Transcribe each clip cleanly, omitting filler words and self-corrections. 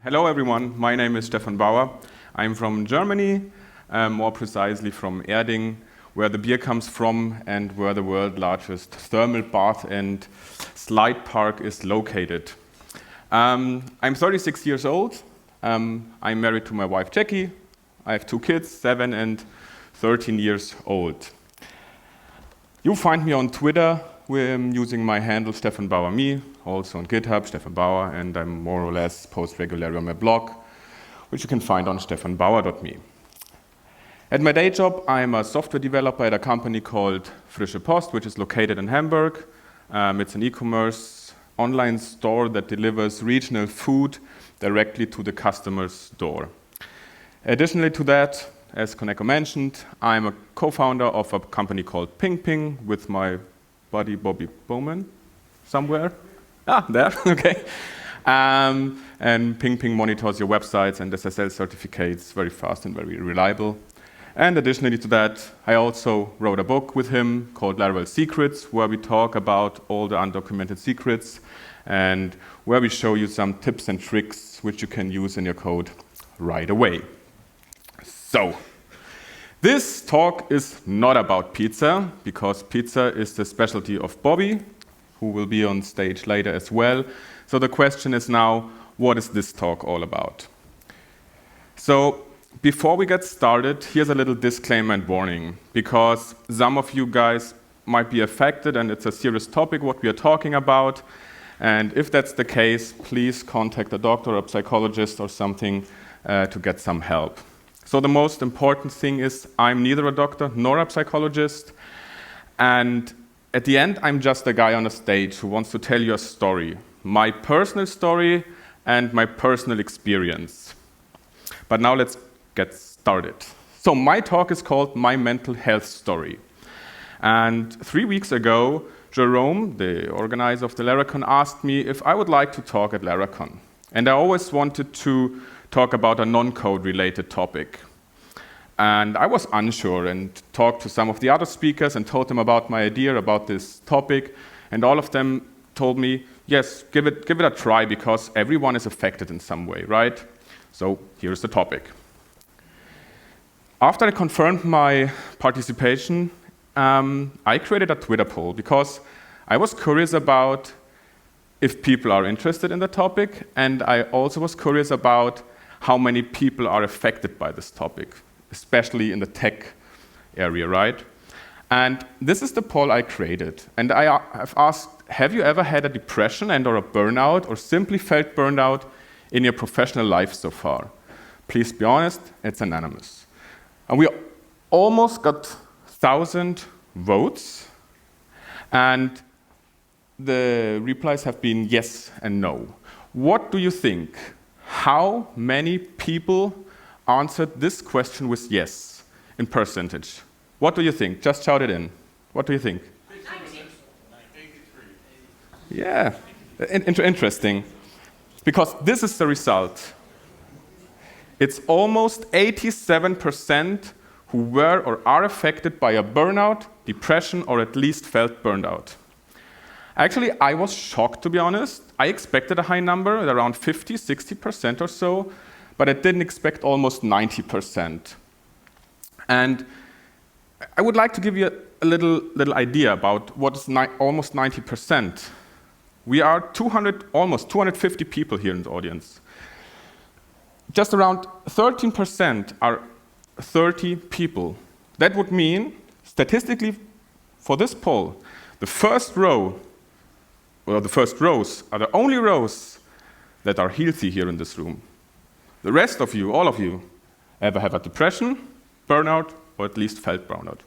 Hello everyone, my name is Stefan Bauer. I'm from Germany, more precisely from Erding, where the beer comes from and where the world's largest thermal bath and slide park is located. I'm 36 years old. I'm married to my wife Jackie. I have 2 kids, 7 and 13 years old. You'll find me on Twitter using my handle Stefan Bauer me, also on GitHub Stefan Bauer, and I more or less post regularly on my blog, which you can find on stefanbauer.me. At my day job, I'm a software developer at a company called Frische Post, which is located in Hamburg. It's an e-commerce online store that delivers regional food directly to the customer's door. Additionally to that, as Koneko mentioned, I'm a co-founder of a company called Ping with my buddy Bobby Bowman, somewhere. There, okay. And Ping monitors your websites and SSL certificates very fast and very reliable. And additionally to that, I also wrote a book with him called Laravel Secrets, where we talk about all the undocumented secrets and where we show you some tips and tricks which you can use in your code right away. So, this talk is not about pizza, because pizza is the specialty of Bobby, who will be on stage later as well. So the question is now, what is this talk all about? So, before we get started, here's a little disclaimer and warning, because some of you guys might be affected and it's a serious topic what we are talking about. And if that's the case, please contact a doctor or a psychologist or something to get some help. So the most important thing is I'm neither a doctor nor a psychologist, and at the end I'm just a guy on a stage who wants to tell you a story, my personal story and my personal experience. But now let's get started. So my talk is called My Mental Health Story. And 3 weeks ago, Jerome, the organizer of the Laracon, asked me if I would like to talk at Laracon. And I always wanted to talk about a non-code related topic. And I was unsure and talked to some of the other speakers and told them about my idea about this topic. And all of them told me, yes, give it a try, because everyone is affected in some way, right? So here's the topic. After I confirmed my participation, I created a Twitter poll because I was curious about if people are interested in the topic, and I also was curious about how many people are affected by this topic, especially in the tech area, right? And this is the poll I created. And I have asked, have you ever had a depression and or a burnout or simply felt burned out in your professional life so far? Please be honest, it's anonymous. And we almost got 1,000 votes. And the replies have been yes and no. What do you think? How many people answered this question with yes in percentage? What do you think? Just shout it in. What do you think? 83. Yeah, interesting. Because this is the result. It's almost 87% who were or are affected by a burnout, depression, or at least felt burned out. Actually, I was shocked, to be honest. I expected a high number, at around 50, 60% or so, but I didn't expect almost 90%. And I would like to give you a little idea about what is almost 90%. We are almost 250 people here in the audience. Just around 13% are 30 people. That would mean, statistically, for this poll, the first rows are the only rows that are healthy here in this room. The rest of you, all of you, ever have a depression, burnout, or at least felt burnout.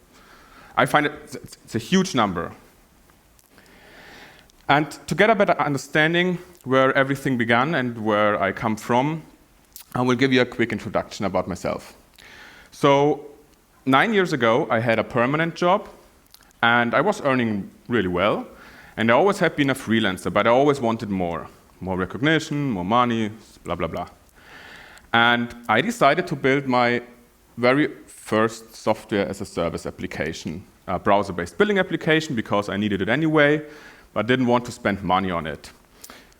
I find it's a huge number. And to get a better understanding where everything began and where I come from, I will give you a quick introduction about myself. So 9 years ago, I had a permanent job, and I was earning really well. And I always have been a freelancer, but I always wanted more recognition, more money, blah, blah, blah. And I decided to build my very first software as a service application, a browser-based billing application, because I needed it anyway, but didn't want to spend money on it.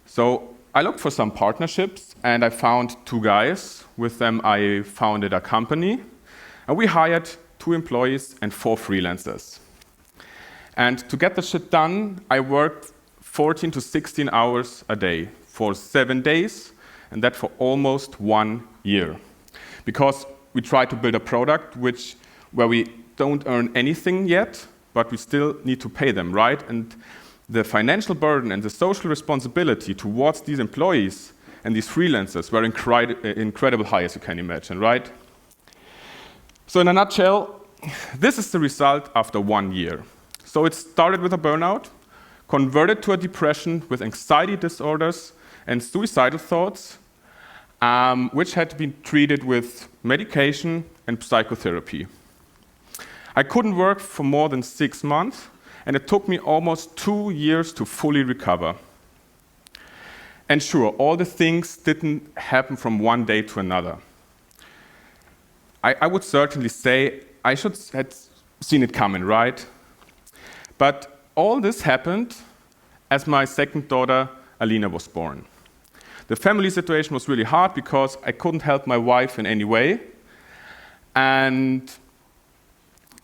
So I looked for some partnerships, and I found 2 guys. With them, I founded a company, and we hired 2 employees and 4 freelancers. And to get the shit done, I worked 14 to 16 hours a day for 7 days, and that for almost 1 year. Because we tried to build a product where we don't earn anything yet, but we still need to pay them, right? And the financial burden and the social responsibility towards these employees and these freelancers were incredible high, as you can imagine, right? So in a nutshell, this is the result after 1 year. So it started with a burnout, converted to a depression with anxiety disorders and suicidal thoughts, which had to be treated with medication and psychotherapy. I couldn't work for more than 6 months, and it took me almost 2 years to fully recover. And sure, all the things didn't happen from one day to another. I would certainly say I should have seen it coming, right? But all this happened as my second daughter, Alina, was born. The family situation was really hard because I couldn't help my wife in any way. And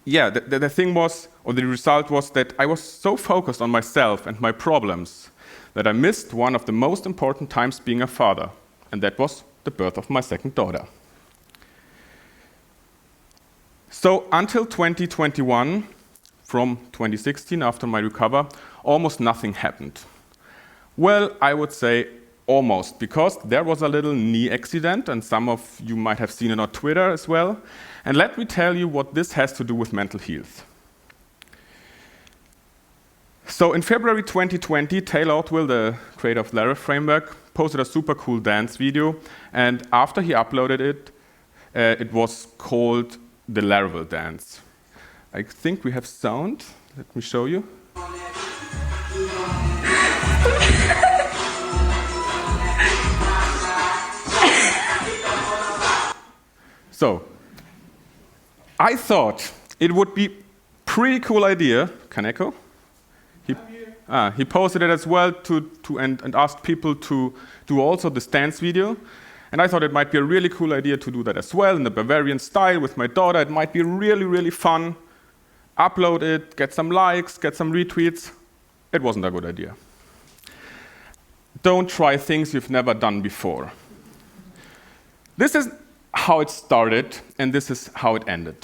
yeah, the thing was, or the result was that I was so focused on myself and my problems that I missed one of the most important times being a father, and that was the birth of my second daughter. So until 2021, from 2016, after my recovery, almost nothing happened. Well, I would say almost, because there was a little knee accident, and some of you might have seen it on Twitter as well. And let me tell you what this has to do with mental health. So in February 2020, Taylor Otwell, the creator of Laracon framework, posted a super cool dance video, and after he uploaded it, it was called the Laravel dance. I think we have sound. Let me show you. So, I thought it would be pretty cool idea. Can I echo? He posted it as well and asked people to do also this dance video. And I thought it might be a really cool idea to do that as well in the Bavarian style with my daughter. It might be really, really fun. Upload it, get some likes, get some retweets. It wasn't a good idea. Don't try things you've never done before. This is how it started, and this is how it ended.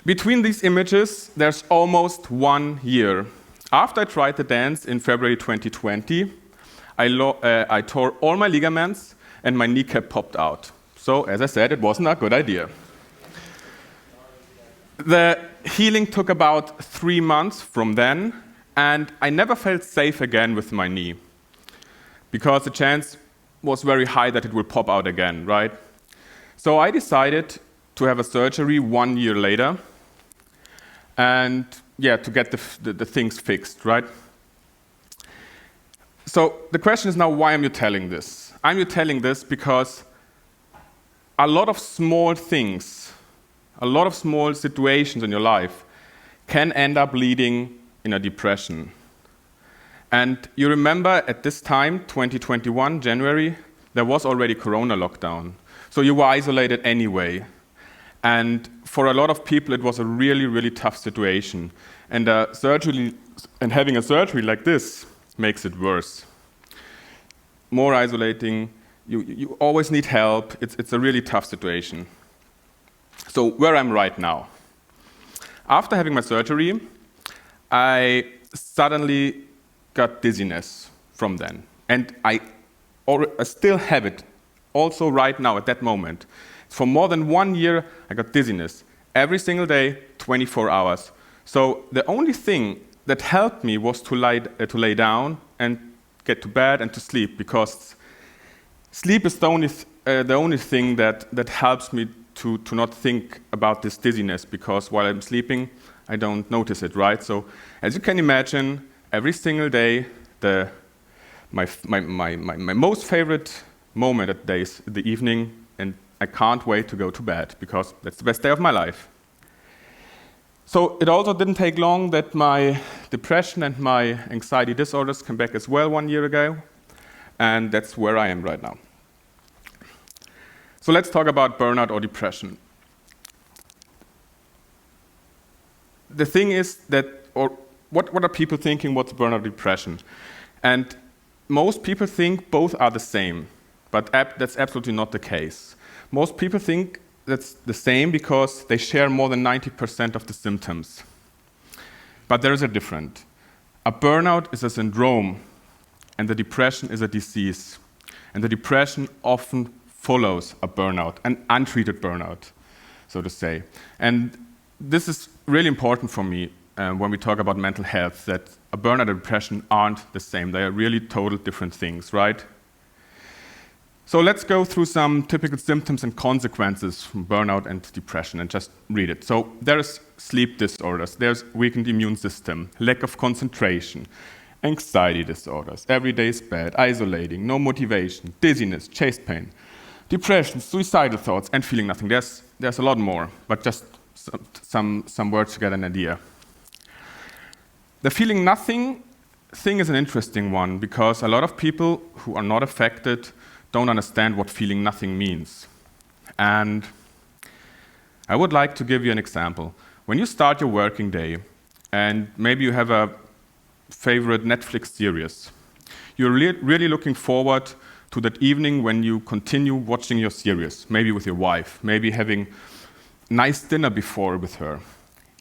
Between these images, there's almost 1 year. After I tried the dance in February 2020, I tore all my ligaments and my kneecap popped out. So, as I said, it wasn't a good idea. The healing took about 3 months from then, and I never felt safe again with my knee, because the chance was very high that it will pop out again, right? So I decided to have a surgery 1 year later, and yeah, to get the things fixed, right? So the question is now, why am I telling this? I'm telling this because a lot of small things, a lot of small situations in your life can end up leading in a depression. And you remember at this time, 2021, January, there was already Corona lockdown. So you were isolated anyway. And for a lot of people, it was a really, really tough situation. And having a surgery like this makes it worse. More isolating, you always need help. It's a really tough situation. So where I'm right now. After having my surgery, I suddenly got dizziness from then. And I still have it, also right now at that moment. For more than 1 year, I got dizziness. Every single day, 24 hours. So the only thing that helped me was to lay down and get to bed and to sleep, because sleep is the only thing that helps me to not think about this dizziness, because while I'm sleeping, I don't notice it, right? So as you can imagine, every single day, my most favorite moment at days, the evening, and I can't wait to go to bed, because that's the best day of my life. So it also didn't take long that my depression and my anxiety disorders came back as well 1 year ago, and that's where I am right now. So let's talk about burnout or depression. The thing is that, or what are people thinking, what's burnout or depression? And most people think both are the same, but that's absolutely not the case. Most people think that's the same because they share more than 90% of the symptoms. But there is a difference. A burnout is a syndrome, and the depression is a disease. And the depression often follows a burnout, an untreated burnout, so to say. And this is really important for me when we talk about mental health, that a burnout and depression aren't the same. They are really total different things, right? So let's go through some typical symptoms and consequences from burnout and depression and just read it. So there's sleep disorders, there's weakened immune system, lack of concentration, anxiety disorders, every day is bad, isolating, no motivation, dizziness, chest pain, depression, suicidal thoughts, and feeling nothing. There's a lot more, but just some words to get an idea. The feeling nothing thing is an interesting one because a lot of people who are not affected don't understand what feeling nothing means. And I would like to give you an example. When you start your working day, and maybe you have a favorite Netflix series, you're really looking forward to that evening when you continue watching your series, maybe with your wife, maybe having nice dinner before with her.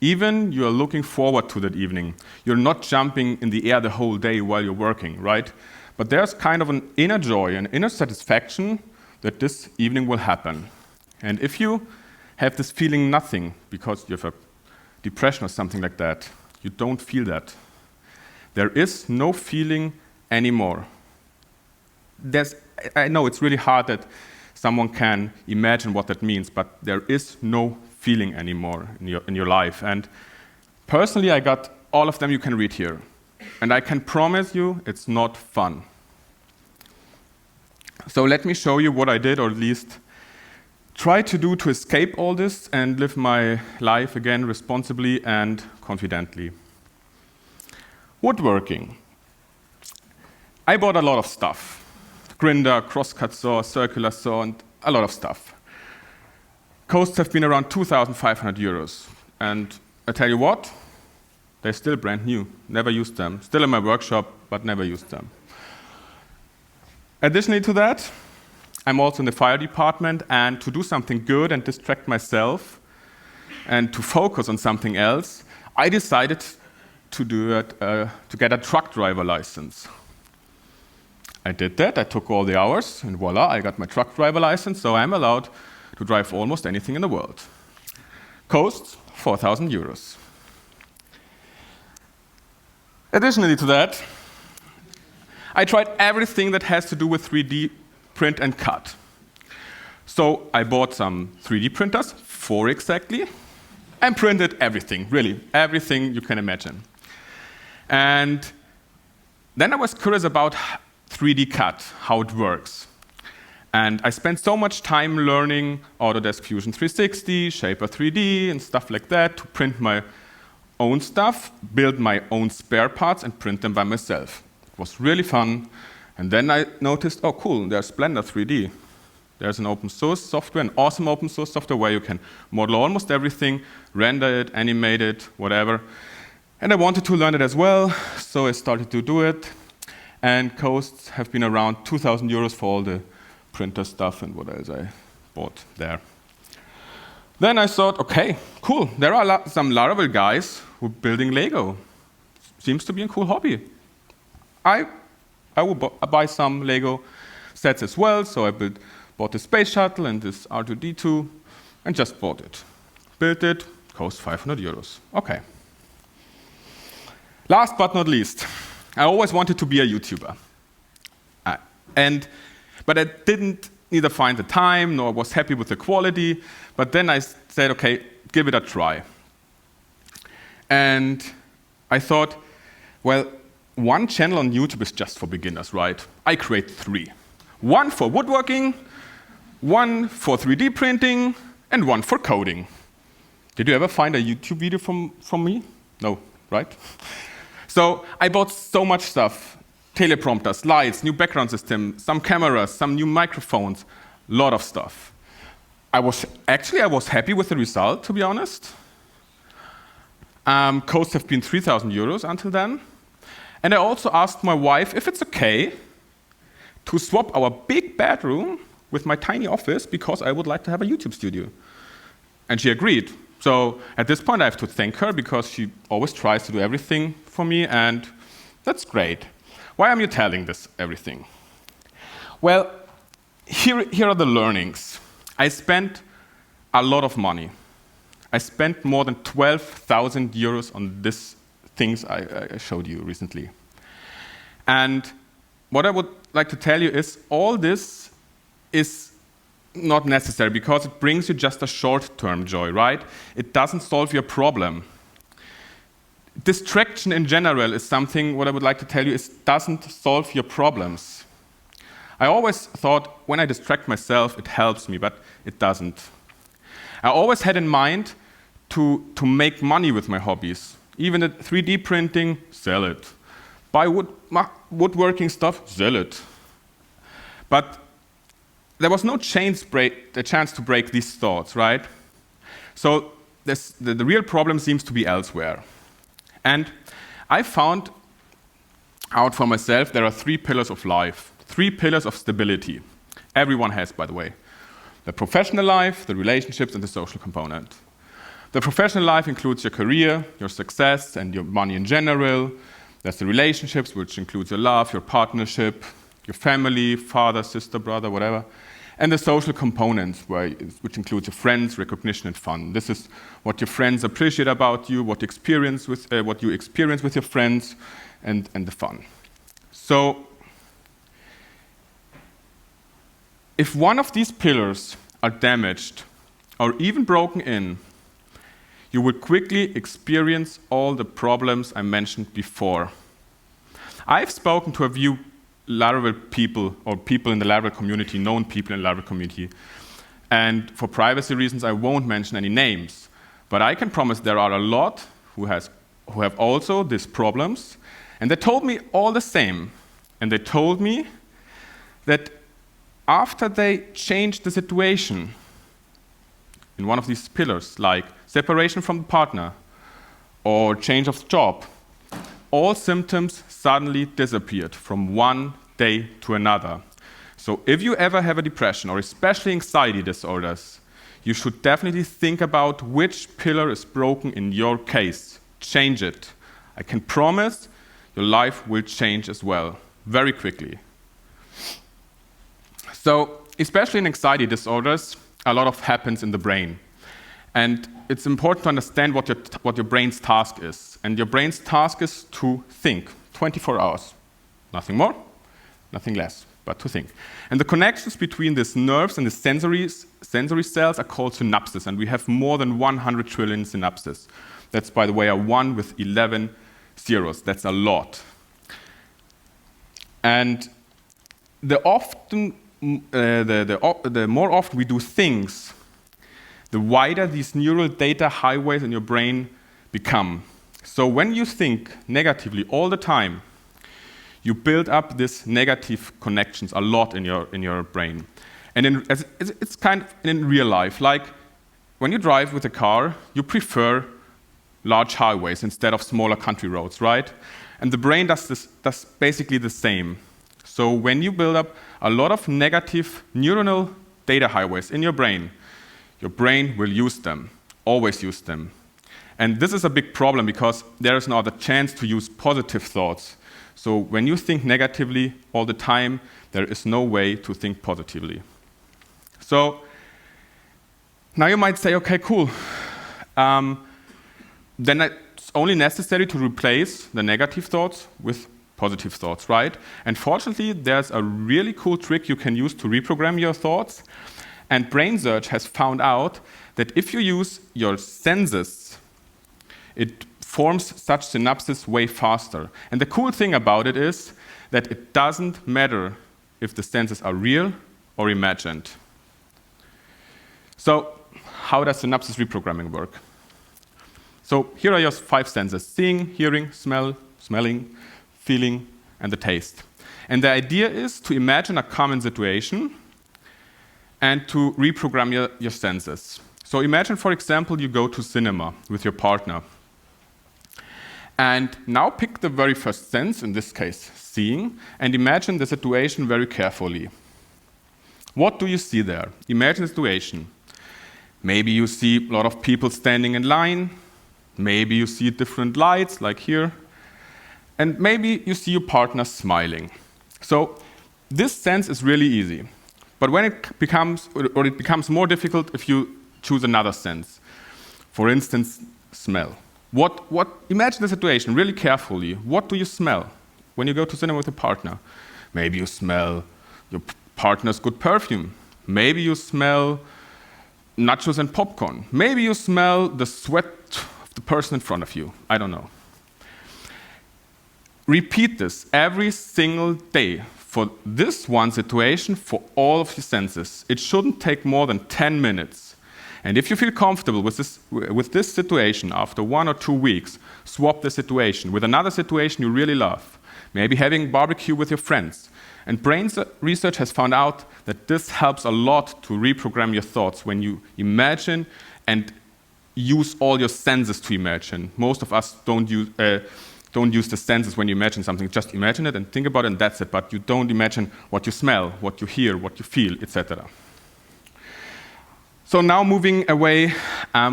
Even you're looking forward to that evening. You're not jumping in the air the whole day while you're working, right? But there's kind of an inner joy, an inner satisfaction that this evening will happen. And if you have this feeling nothing because you have a depression or something like that, you don't feel that. There is no feeling anymore. I know it's really hard that someone can imagine what that means, but there is no feeling anymore in your life. And personally, I got all of them you can read here. And I can promise you it's not fun. So let me show you what I did, or at least try to do to escape all this and live my life again responsibly and confidently. Woodworking. I bought a lot of stuff. Grinder, crosscut saw, circular saw, and a lot of stuff. Costs have been around 2,500 euros. And I tell you what, they're still brand new. Never used them. Still in my workshop, but never used them. Additionally to that, I'm also in the fire department, and to do something good and distract myself and to focus on something else, I decided to get a truck driver license. I did that, I took all the hours, and voila, I got my truck driver license, so I'm allowed to drive almost anything in the world. Costs 4,000 euros. Additionally to that, I tried everything that has to do with 3D print and cut. So I bought some 3D printers, 4 exactly, and printed everything, really, everything you can imagine. And then I was curious about 3D cut, how it works. And I spent so much time learning Autodesk Fusion 360, Shaper 3D, and stuff like that to print my own stuff, build my own spare parts, and print them by myself. It was really fun. And then I noticed, oh cool, there's Blender 3D. There's an open source software, an awesome open source software where you can model almost everything, render it, animate it, whatever. And I wanted to learn it as well, so I started to do it. And costs have been around 2,000 euros for all the printer stuff and what else I bought there. Then I thought, okay, cool. There are some Laravel guys who are building Lego. Seems to be a cool hobby. I will buy some Lego sets as well, so I bought the space shuttle and this R2-D2 and just bought it. Built it, cost 500 euros. Okay. Last but not least, I always wanted to be a YouTuber. But I didn't neither find the time nor was happy with the quality. But then I said, okay, give it a try. And I thought, well, one channel on YouTube is just for beginners, right? I create 3. 1 for woodworking, 1 for 3D printing, and 1 for coding. Did you ever find a YouTube video from me? No, right? So I bought so much stuff. Teleprompters, lights, new background system, some cameras, some new microphones, a lot of stuff. I was happy with the result, to be honest. Costs have been 3,000 euros until then. And I also asked my wife if it's okay to swap our big bedroom with my tiny office because I would like to have a YouTube studio. And she agreed. So at this point I have to thank her because she always tries to do everything for me, and that's great. Why am I telling this everything? Well, here are the learnings. I spent a lot of money. I spent more than 12,000 euros on these things I showed you recently. And what I would like to tell you is all this is not necessary because it brings you just a short-term joy, right? It doesn't solve your problem. Distraction in general is something, what I would like to tell you, is doesn't solve your problems. I always thought when I distract myself, it helps me, but it doesn't. I always had in mind to make money with my hobbies. Even at 3D printing, sell it. Buy woodworking stuff, sell it. But there was no chance to break these thoughts, right? So the real problem seems to be elsewhere. And I found out for myself there are 3 pillars of life, 3 pillars of stability. Everyone has, by the way. The professional life, the relationships, and the social component. The professional life includes your career, your success, and your money in general. There's the relationships, which includes your love, your partnership, your family, father, sister, brother, whatever. And the social components, which includes your friends, recognition, and fun. This is what your friends appreciate about you, what you experience with your friends, and the fun. So, if one of these pillars are damaged or even broken in, you will quickly experience all the problems I mentioned before. I've spoken to a few Laravel people, or people in the Laravel community, known people in the Laravel community, and for privacy reasons I won't mention any names, but I can promise there are a lot who have also these problems, and they told me all the same, and they told me that after they changed the situation in one of these pillars, like separation from the partner or change of job, all symptoms suddenly disappeared from one day to another. So if you ever have a depression or especially anxiety disorders, you should definitely think about which pillar is broken in your case. Change it. I can promise your life will change as well, very quickly. So, especially in anxiety disorders, a lot happens in the brain. And it's important to understand what your brain's task is. And your brain's task is to think 24 hours. Nothing more, nothing less, but to think. And the connections between these nerves and the sensory cells are called synapses. And we have more than 100 trillion synapses. That's, by the way, a 1 with 11 zeros. That's a lot. And the more often we do things, the wider these neural data highways in your brain become. So when you think negatively all the time, you build up these negative connections a lot in your brain. And it's kind of in real life, like when you drive with a car, you prefer large highways instead of smaller country roads, right? And the brain does basically the same. So when you build up a lot of negative neuronal data highways in your brain will use them, always use them. And this is a big problem because there is no other chance to use positive thoughts. So when you think negatively all the time, there is no way to think positively. So now you might say, okay, cool. Then it's only necessary to replace the negative thoughts with positive thoughts, right? And fortunately, there's a really cool trick you can use to reprogram your thoughts. And Brain Search has found out that if you use your senses, it forms such synapses way faster. And the cool thing about it is that it doesn't matter if the senses are real or imagined. So how does synapses reprogramming work? So here are your 5 senses: seeing, hearing, smell, smelling, feeling, and the taste. And the idea is to imagine a common situation and to reprogram your senses. So imagine, for example, you go to cinema with your partner. And now pick the very first sense, in this case, seeing, and imagine the situation very carefully. What do you see there? Imagine the situation. Maybe you see a lot of people standing in line. Maybe you see different lights, like here. And maybe you see your partner smiling. So this sense is really easy. But when it becomes more difficult if you choose another sense. For instance, smell. Imagine the situation really carefully. What do you smell when you go to cinema with a partner? Maybe you smell your partner's good perfume. Maybe you smell nachos and popcorn. Maybe you smell the sweat of the person in front of you. I don't know. Repeat this every single day for this one situation for all of your senses. It shouldn't take more than 10 minutes. And if you feel comfortable with this situation after 1 or 2 weeks, swap the situation with another situation you really love. Maybe having barbecue with your friends. And brain research has found out that this helps a lot to reprogram your thoughts when you imagine and use all your senses to imagine. Most of us don't use the senses when you imagine something. Just imagine it and think about it, and that's it. But you don't imagine what you smell, what you hear, what you feel, etc. So now moving away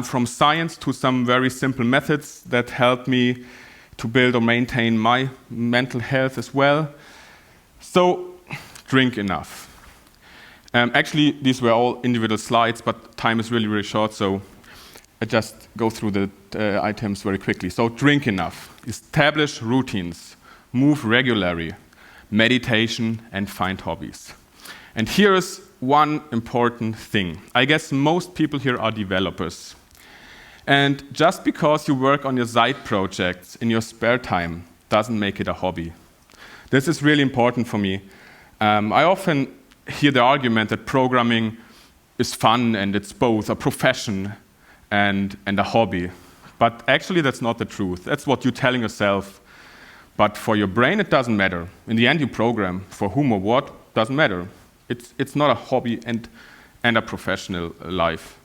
from science to some very simple methods that help me to build or maintain my mental health as well. So drink enough. Actually, these were all individual slides, but time is really, really short, so I just go through the items very quickly. So drink enough, establish routines, move regularly, meditation, and find hobbies. And here is one important thing. I guess most people here are developers. And just because you work on your side projects in your spare time doesn't make it a hobby. This is really important for me. I often hear the argument that programming is fun and it's both a profession and a hobby. But actually that's not the truth. That's what you're telling yourself. But for your brain, it doesn't matter. In the end, you program. For whom or what, doesn't matter. It's not a hobby and a professional life.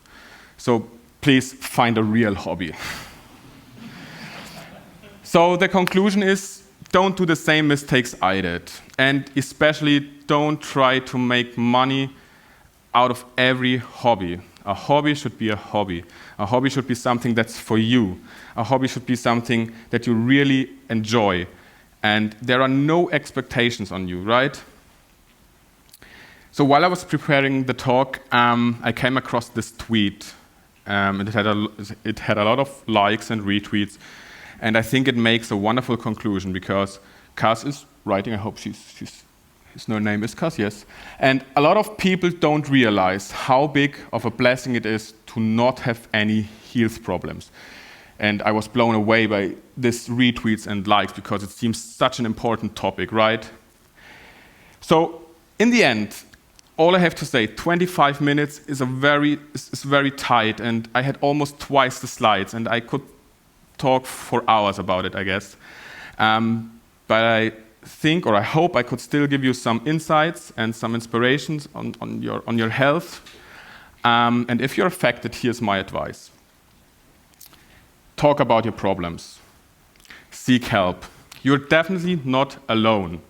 So please find a real hobby. So the conclusion is, don't do the same mistakes I did. And especially don't try to make money out of every hobby. A hobby should be a hobby. A hobby should be something that's for you. A hobby should be something that you really enjoy. And there are no expectations on you, right? So while I was preparing the talk, I came across this tweet. It had a lot of likes and retweets. And I think it makes a wonderful conclusion because Kaz is writing. I hope his name is Kaz, yes. And a lot of people don't realize how big of a blessing it is to not have any health problems. And I was blown away by this retweets and likes because it seems such an important topic, right? So in the end, all I have to say, 25 minutes is very tight, and I had almost twice the slides, and I could talk for hours about it, I guess. But I think, or I hope, I could still give you some insights and some inspirations on your health. And if you're affected, here's my advice. Talk about your problems. Seek help. You're definitely not alone.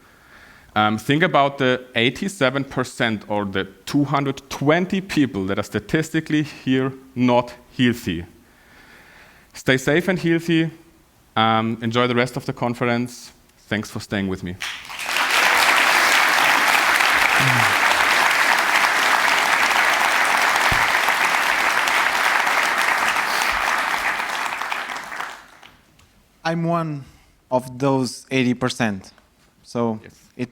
Think about the 87% or the 220 people that are statistically here not healthy. Stay safe and healthy. Enjoy the rest of the conference. Thanks for staying with me. I'm one of those 80%. So Yes. wait.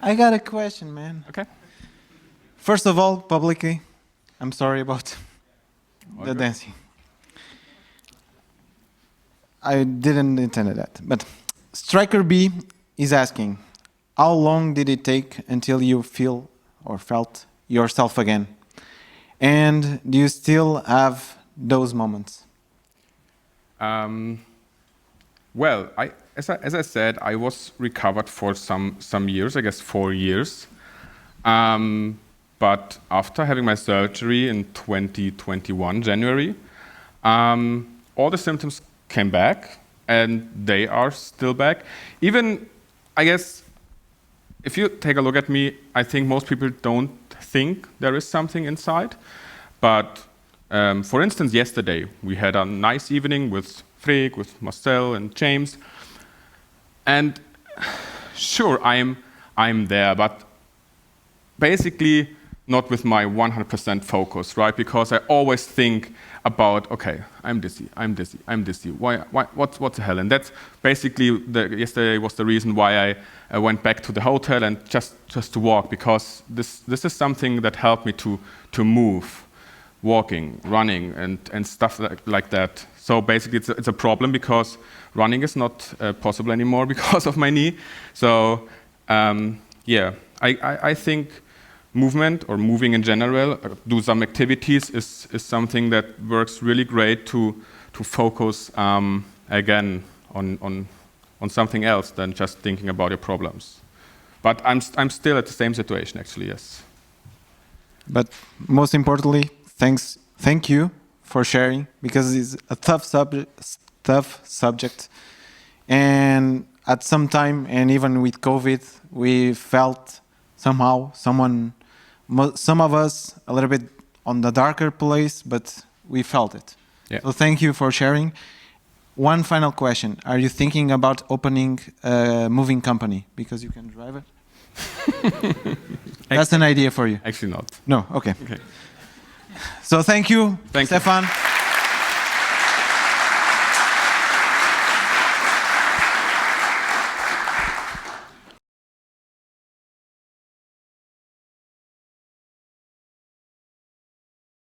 I got a question, man. Okay. First of all, publicly, I'm sorry about the Okay. dancing. I didn't intend that. But Striker B is asking, how long did it take until you feel or felt yourself again? And do you still have those moments? Well, as I said, I was recovered for some years, I guess 4 years. But after having my surgery in 2021, January, all the symptoms came back, and they are still back. Even, I guess, if you take a look at me, I think most people don't think there is something inside. But for instance, yesterday, we had a nice evening with Freek, with Marcel and James. And sure, I'm there, but basically not with my 100% focus, right? Because I always think about, okay, I'm dizzy. What the hell? And that's basically, yesterday was the reason why I went back to the hotel and just to walk, because this is something that helped me to move, walking, running, and stuff like that. So basically, it's a problem because running is not possible anymore because of my knee. So yeah, I think movement or moving in general, do some activities is something that works really great to focus again on something else than just thinking about your problems. But I'm still at the same situation, actually. Yes. But most importantly, thank you for sharing, because it's a tough subject, and at some time, and even with COVID, we felt somehow some of us a little bit on the darker place, but we felt it. Yeah. So thank you for sharing. One final question: are you thinking about opening a moving company because you can drive it? That's an idea for you. Actually not. No. Okay. So thank you, Thank Stefan. You.